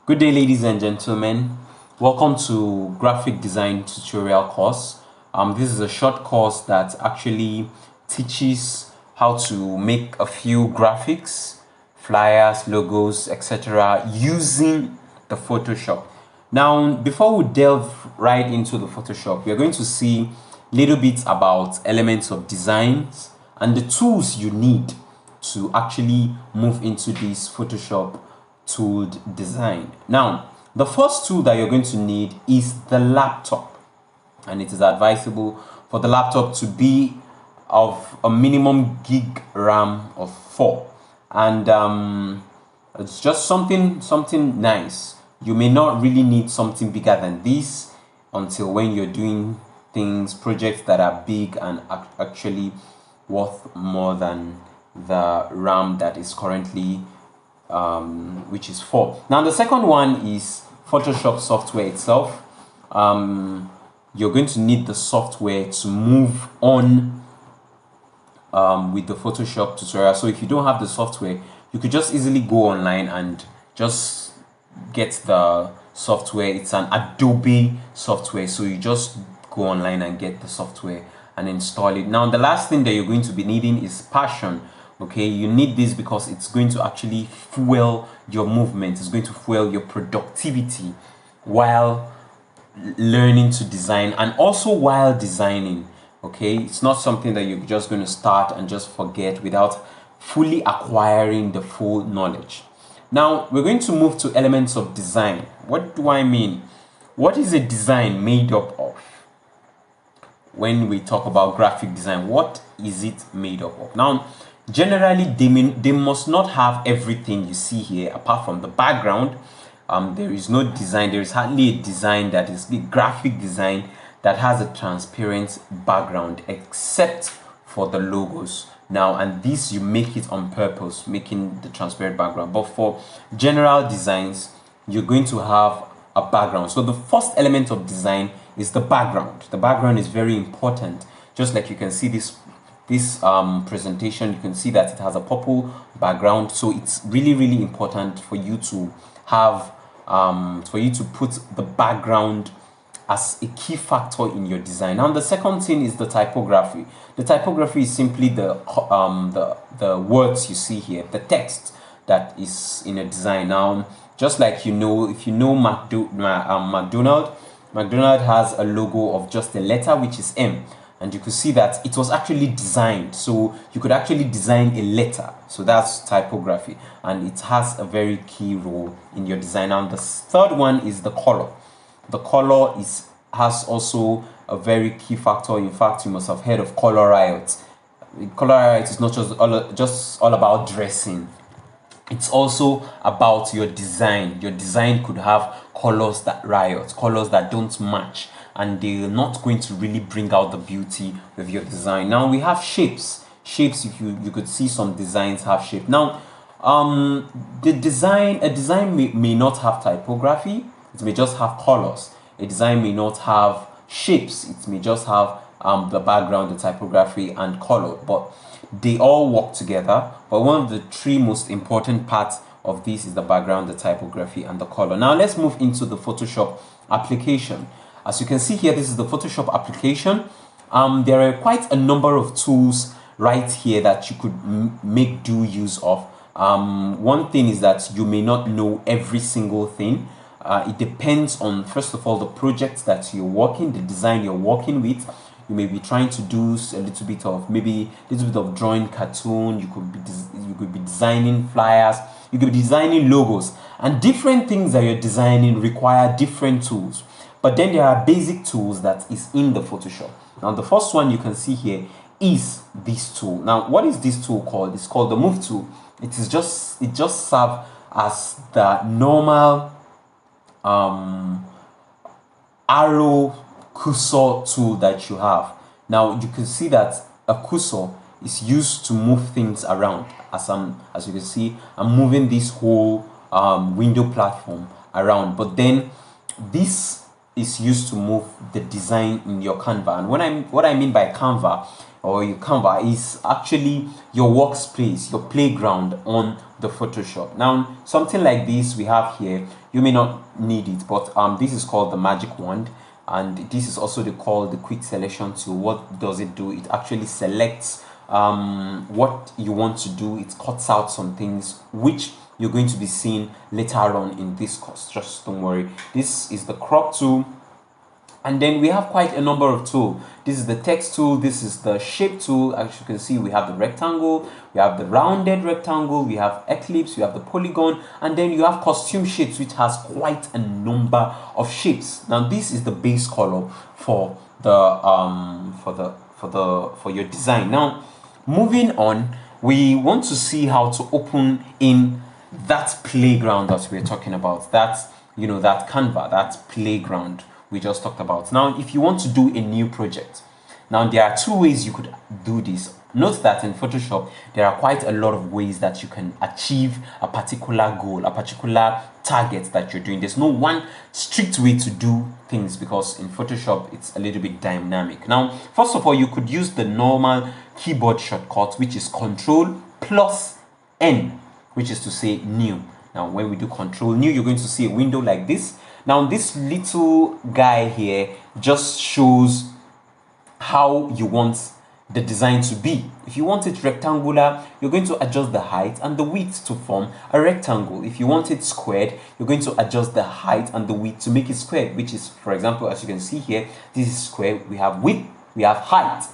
Good day, ladies and gentlemen. Welcome to graphic design tutorial course. This is a short course that actually teaches how to make a few graphics, flyers, logos, etc. using the Photoshop. Now, before we delve right into the Photoshop, we're going to see little bits about elements of designs and the tools you need to actually move into this Photoshop tooled design. Now, the first tool that you're going to need is the laptop, and it is advisable for the laptop to be of a minimum gig RAM of 4, and it's just something nice. You may not really need something bigger than this until when you're doing projects that are big and actually worth more than the RAM that is currently which is 4. Now the second one is Photoshop software itself. You're going to need the software to move on with the Photoshop tutorial. So if you don't have the software, you could just easily go online and just get the software. It's an Adobe software, so you just go online and get the software and install it. Now the last thing that you're going to be needing is Passion. Okay, you need this because it's going to actually fuel your movement. It's going to fuel your productivity while learning to design and also while designing. Okay, it's not something that you're just going to start and just forget without fully acquiring the full knowledge. Now we're going to move to elements of design. What do I mean? What is a design made up of? When we talk about graphic design, what is it made up of? Now, generally, they must not have everything you see here apart from the background. There is no design. There is hardly a design that is the graphic design that has a transparent background except for the logos. Now, and this you make it on purpose, making the transparent background. But for general designs, you're going to have a background. So the first element of design is the background. The background is very important. Just like you can see this presentation, you can see that it has a purple background, so it's really important for you to have put the background as a key factor in your design. Now the second thing is the typography. The typography is simply the words you see here, the text that is in a design. Now, just like if you know McDonald has a logo of just a letter, which is M. And you could see that it was actually designed, so you could actually design a letter. So that's typography, and it has a very key role in your design. And the third one is the color. The color has also a very key factor. In fact, you must have heard of color riot. Color riot is not just all about dressing. It's also about your design. Your design could have colors that riot, colors that don't match, and they're not going to really bring out the beauty of your design. Now we have shapes. Shapes, you could see some designs have shape. Now, a design may not have typography. It may just have colors. A design may not have shapes. It may just have the background, the typography, and color. But they all work together. But one of the three most important parts of this is the background, the typography, and the color. Now let's move into the Photoshop application. As you can see here, this is the Photoshop application. There are quite a number of tools right here that you could make use of. One thing is that you may not know every single thing. It depends on, first of all, the project that you're working, the design you're working with. You may be trying to do a little bit of drawing cartoon. You could be designing flyers. You could be designing logos, and different things that you're designing require different tools. But then there are basic tools that is in the Photoshop. Now the first one you can see here is this tool. Now what is this tool called? It's called the Move tool. It just serves as the normal arrow cursor tool that you have. Now you can see that a cursor is used to move things around. As you can see, I'm moving this whole window platform around, but then this is used to move the design in your Canva. And what I mean by Canva or your Canva is actually your workspace, your playground on the Photoshop. Now, something like this we have here, you may not need it, but this is called the magic wand, and this is also called the quick selection tool. What does it do? It actually selects what you want to do. It cuts out some things which you're going to be seeing later on in this course. Just don't worry. This is the crop tool, and then we have quite a number of tools. This is the text tool, this is the shape tool. As you can see, we have the rectangle, we have the rounded rectangle, we have ellipse, we have the polygon, and then you have costume shapes, which has quite a number of shapes. Now this is the base color for the for your design. Now moving on, we want to see how to open in that playground that we're talking about. That's, you know, that Canva, that playground we just talked about. Now, if you want to do a new project, now there are two ways you could do this. Note that in Photoshop, there are quite a lot of ways that you can achieve a particular goal, a particular target that you're doing. There's no one strict way to do things, because in Photoshop, it's a little bit dynamic. Now, first of all, you could use the normal keyboard shortcut, which is Control plus N, which is to say new. Now, when we do Control new, you're going to see a window like this. Now, this little guy here just shows how you want the design to be. If you want it rectangular, you're going to adjust the height and the width to form a rectangle. If you want it squared, you're going to adjust the height and the width to make it squared, which is, for example, as you can see here, this is square. We have width, we have height.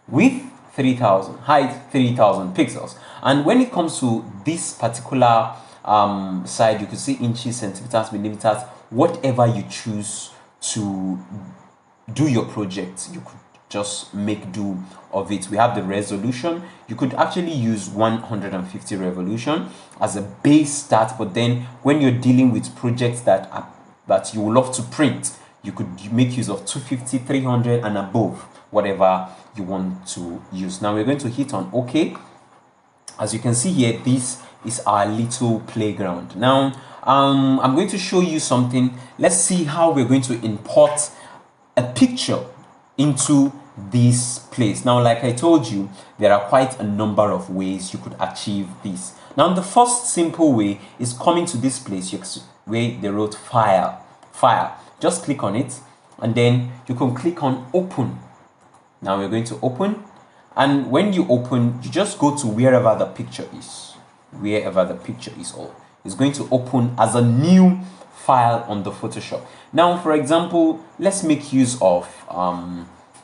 Width 3000, height 3000 pixels. And when it comes to this particular side, you can see inches, centimeters, millimeters, whatever you choose to do your project, you could just make do of it. We have the resolution. You could actually use 150 revolution as a base start, but then when you're dealing with projects that you will love to print, you could make use of 250, 300 and above, whatever you want to use. Now we're going to hit on OK. As you can see here, this is our little playground. Now I'm going to show you something. Let's see how we're going to import a picture into this place. Now, like I told you, there are quite a number of ways you could achieve this. Now, the first simple way is coming to this place where they wrote file. Just click on it, and then you can click on open. Now we're going to open, and when you open, you just go to wherever the picture is. It's going to open as a new file on the Photoshop. Now, for example, let's make use of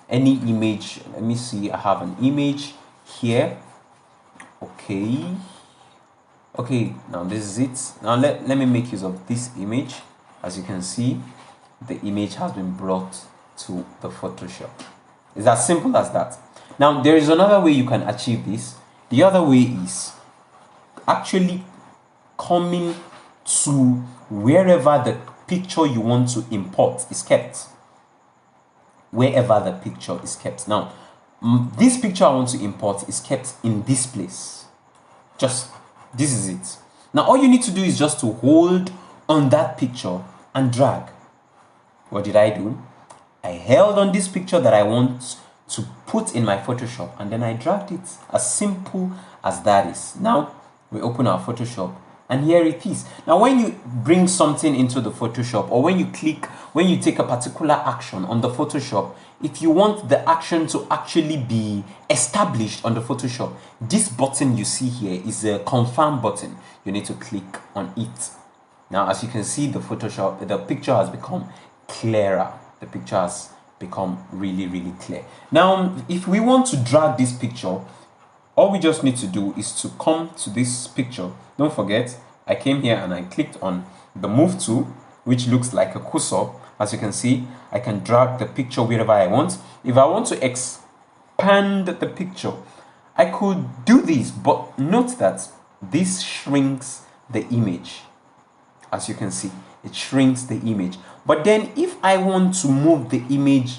any image. Let me see, I have an image here. Okay, now this is it. Now let me make use of this image. As you can see, the image has been brought to the Photoshop. It's as simple as that. Now, there is another way you can achieve this. The other way is actually coming to wherever the picture you want to import is kept. Wherever the picture is kept. Now, this picture I want to import is kept in this place. Just, this is it. Now, all you need to do is just to hold on that picture and drag. What did I do? I held on this picture that I want to put in my Photoshop, and then I dragged it. As simple as that is. Now, we open our Photoshop, and here it is. Now, when you bring something into the Photoshop, or when you take a particular action on the Photoshop, if you want the action to actually be established on the Photoshop, this button you see here is a confirm button. You need to click on it. Now, as you can see, the picture has become clearer. The picture has become really, really clear. Now, if we want to drag this picture, all we just need to do is to come to this picture. Don't forget, I came here and I clicked on the move tool, which looks like a cursor. As you can see, I can drag the picture wherever I want. If I want to expand the picture, I could do this, but note that this shrinks the image. As you can see, it shrinks the image. But then if I want to move the image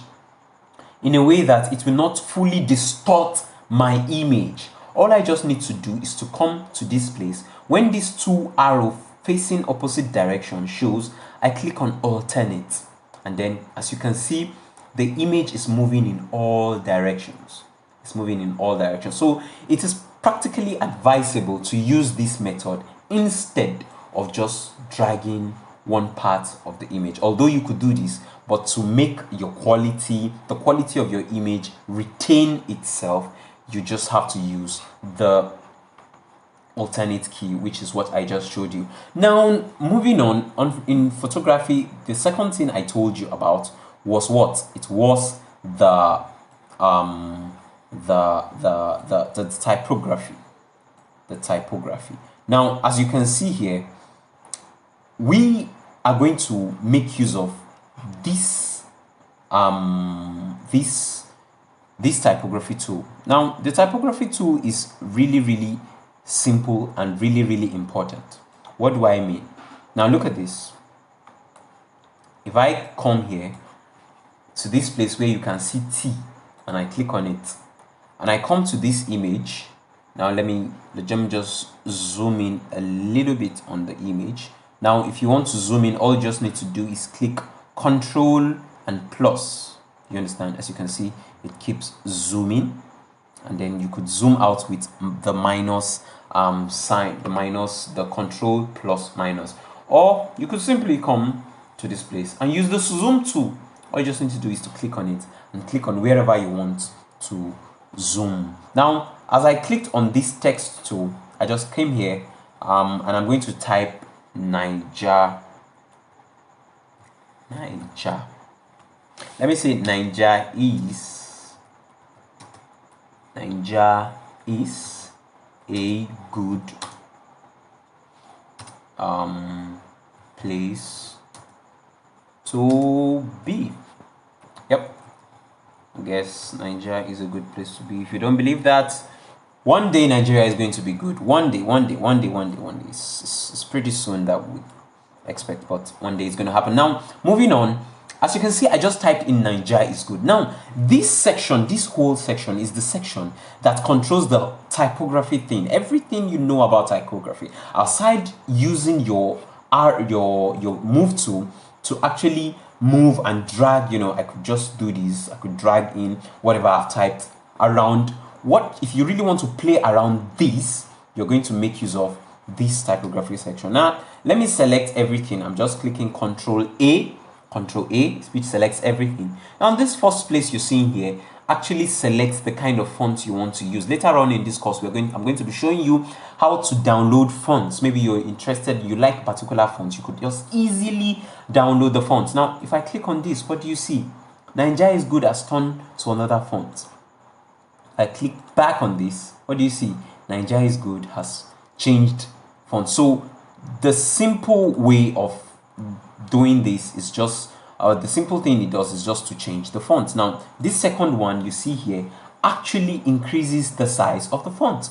in a way that it will not fully distort my image, all I just need to do is to come to this place. When these two arrows facing opposite direction shows, I click on alternate, and then as you can see, the image is moving in all directions. It's moving in all directions. So it is practically advisable to use this method instead of just dragging one part of the image. Although you could do this, but to make your quality, the quality of your image retain itself, you just have to use the alternate key, which is what I just showed you. Now, moving on in photography, the second thing I told you about was what? It was the typography. The typography. Now, as you can see here, we are going to make use of this this typography tool. Now, the typography tool is really simple and really important. What do I mean? Now look at this. If I come here to this place where you can see T and I click on it and I come to this image, now let me just zoom in a little bit on the image. Now if you want to zoom in, all you just need to do is click Control and plus. You understand? As you can see, it keeps zooming, and then you could zoom out with the minus sign, the control plus minus, or you could simply come to this place and use the zoom tool. All you just need to do is to click on it and click on wherever you want to zoom. Now, as I clicked on this text tool, I just came here and I'm going to type Niger. Let me say Niger is a good place to be. Yep, I guess Nigeria is a good place to be. If you don't believe that, one day Nigeria is going to be good. One day. It's pretty soon that we expect, but one day it's going to happen. Now, moving on. As you can see, I just typed in Nigeria is good. Now, this whole section is the section that controls the typography thing. Everything you know about typography, aside using your move tool to actually move and drag, I could just do this. I could drag in whatever I've typed around. What if you really want to play around this, you're going to make use of this typography section. Now, let me select everything. I'm just clicking Control A, which selects everything. Now, this first place you're seeing here actually selects the kind of font you want to use. Later on in this course, I'm going to be showing you how to download fonts. Maybe you're interested, you like particular fonts, you could just easily download the fonts. Now, if I click on this, what do you see? Nigeria is good has turned to another font. I click back on this, what do you see? Nigeria is good has changed font. So the simple way of doing this is just the simple thing it does is just to change the font. Now, this second one you see here actually increases the size of the font.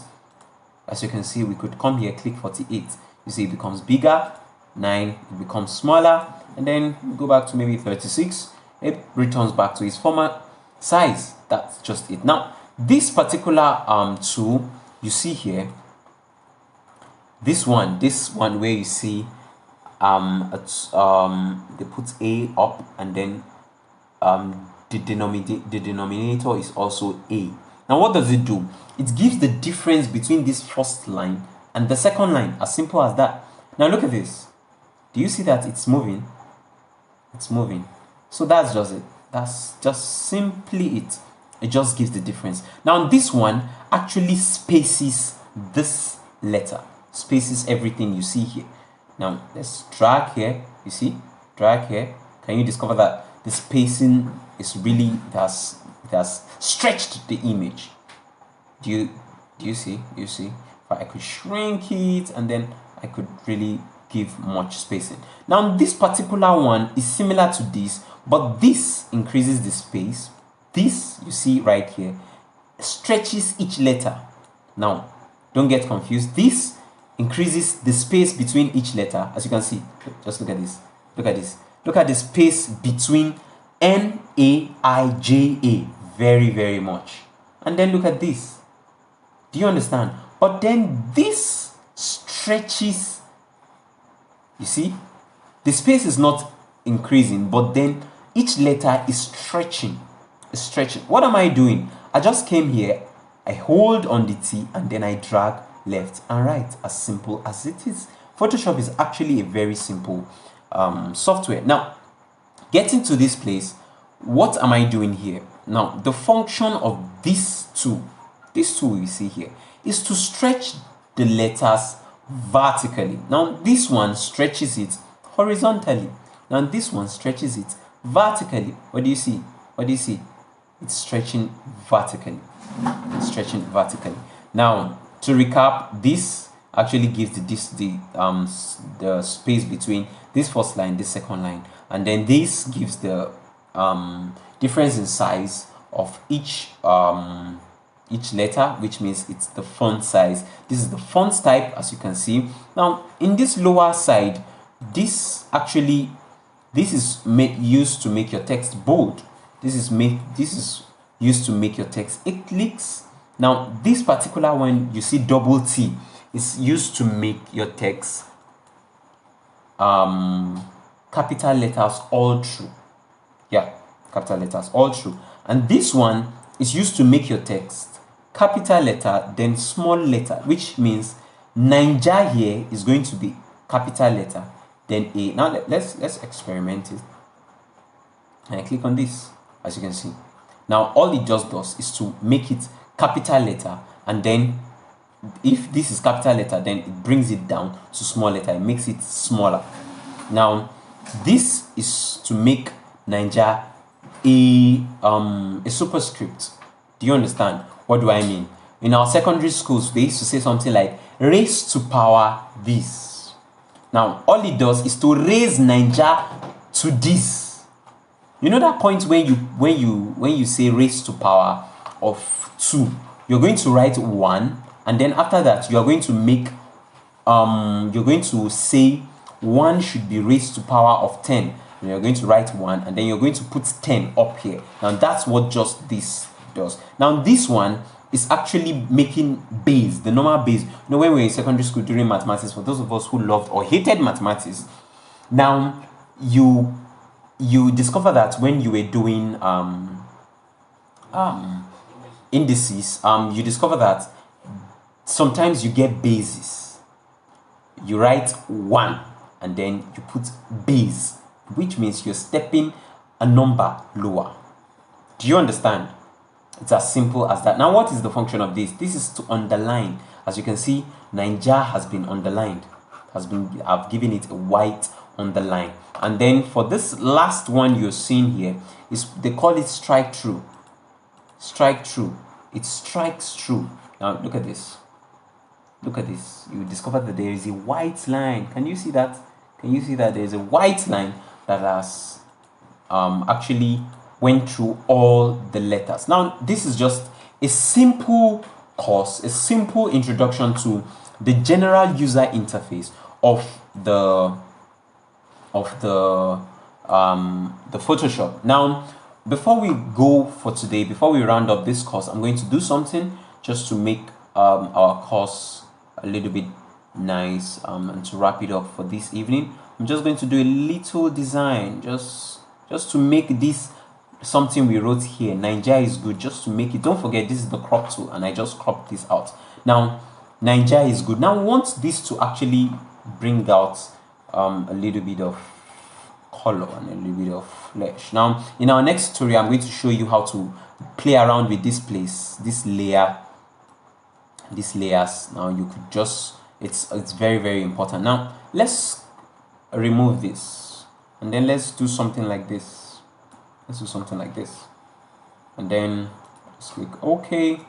As you can see, we could come here, click 48. You see it becomes bigger, 9, it becomes smaller, and then we go back to maybe 36. It returns back to its former size. That's just it. Now, this particular tool you see here, this one where you see they put A up and then the denominator is also A. Now, what does it do? It gives the difference between this first line and the second line, as simple as that. Now look at this. Do you see that it's moving? It's moving. So that's just it. That's just simply it. It just gives the difference. Now this one actually spaces this letter, spaces everything you see here. Now let's drag here. You see, drag here. Can you discover that the spacing is really it has stretched the image? Do you see? You see? If I could shrink it and then I could really give much spacing. Now this particular one is similar to this, but this increases the space. This you see right here stretches each letter. Now don't get confused. This increases the space between each letter. As you can see, just look at this. Look at this. Look at the space between N-A-I-J-A very, very much. And then look at this. Do you understand? But then this stretches. You see, the space is not increasing, but then each letter is stretching. What am I doing? I just came here, I hold on the T, and then I drag left and right, as simple as it is. Photoshop is actually a very simple software. Now, getting to this place, what am I doing here? Now, the function of this tool you see here, is to stretch the letters vertically. Now, this one stretches it horizontally. Now, this one stretches it vertically. What do you see? What do you see? It's stretching vertically. It's stretching vertically. Now, to recap, this actually gives the space between this first line, this second line, and then this gives the difference in size of each letter, which means it's the font size. This is the font type, as you can see. Now, in this lower side, this is used to make your text bold. This is used to make your text italics. Now, this particular one, you see double T, is used to make your text capital letters all through. Yeah, capital letters all through. And this one is used to make your text capital letter, then small letter, which means Ninja here is going to be capital letter, then A. Now let's experiment it. And I click on this, as you can see. Now all it just does is to make it capital letter, and then if this is capital letter, then it brings it down to small letter. It makes it smaller. Now this is to make Ninja a superscript. Do you understand? What do I mean? In our secondary schools, they used to say something like raise to power this. Now all it does is to raise Ninja to this. You know that point when you say raise to power of 2, you're going to write 1, and then after that you are going to make you're going to say 1 should be raised to power of 10. And you're going to write 1, and then you're going to put 10 up here. Now that's what just this does. Now this one is actually making base, the normal base. You know, when we were in secondary school during mathematics, for those of us who loved or hated mathematics, now you discover that when you were doing indices, you discover that sometimes you get bases. You write 1 and then you put base, which means you're stepping a number lower. Do you understand? It's as simple as that. Now, what is the function of this? This is to underline. As you can see, Ninja has been underlined. I've given it a white underline. And then for this last one you're seeing here, they call it strike through. Strike through. It strikes through. Now look at this. Look at this. You discover that there is a white line. Can you see that? Can you see that there is a white line that has actually went through all the letters? Now this is just a simple course, a simple introduction to the general user interface of the Photoshop. Now before we go for today, before we round up this course, I'm going to do something just to make our course a little bit nice, and to wrap it up for this evening. I'm just going to do a little design just to make this something we wrote here. Ninja is good, just to make it. Don't forget, this is the crop tool, and I just cropped this out. Now Ninja is good. Now we want this to actually bring out a little bit of color and a little bit of flesh. Now in our next tutorial, I'm going to show you how to play around with this place, this layer, these layers. Now you could just, it's very, very important. Now let's remove this, and then let's do something like this. Let's do something like this, and then just click OK.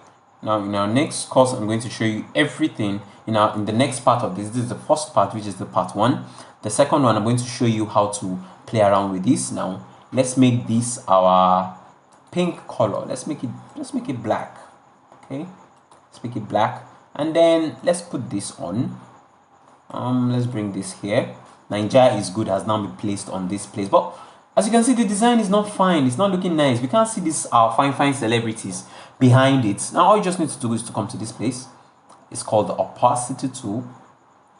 Now in our next course, I'm going to show you everything in the next part of this. This is the first part, which is the part 1. The second one, I'm going to show you how to play around with this. Now let's make this our pink color. Let's make it black. Okay, let's make it black, and then let's put this on. Let's bring this here. Ninja is good has now been placed on this place, but as you can see, the design is not fine. It's not looking nice. We can't see this our fine celebrities behind it. Now all you just need to do is to come to this place. It's called the opacity tool,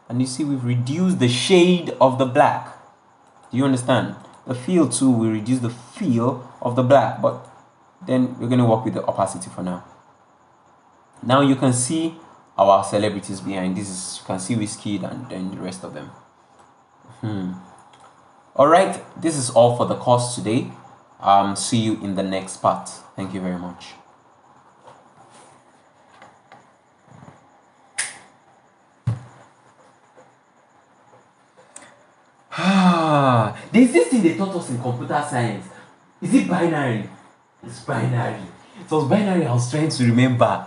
and you see we've reduced the shade of the black. Do you understand? The fill tool will reduce the feel of the black, but Then we're going to work with the opacity for now. Now you can see our celebrities behind. This is, you can see Wizkid and then the rest of them. All right, this is all for the course today. See you in the next part. Thank you very much. There's this thing they taught us in computer science. Is it binary? It's binary. It was binary. I was trying to remember.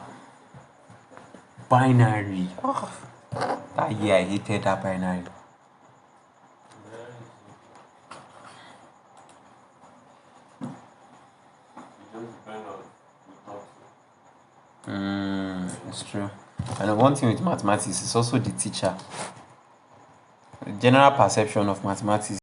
Binary. Oh, that year I hated that binary. It's true. And one thing with mathematics is also the teacher. The general perception of mathematics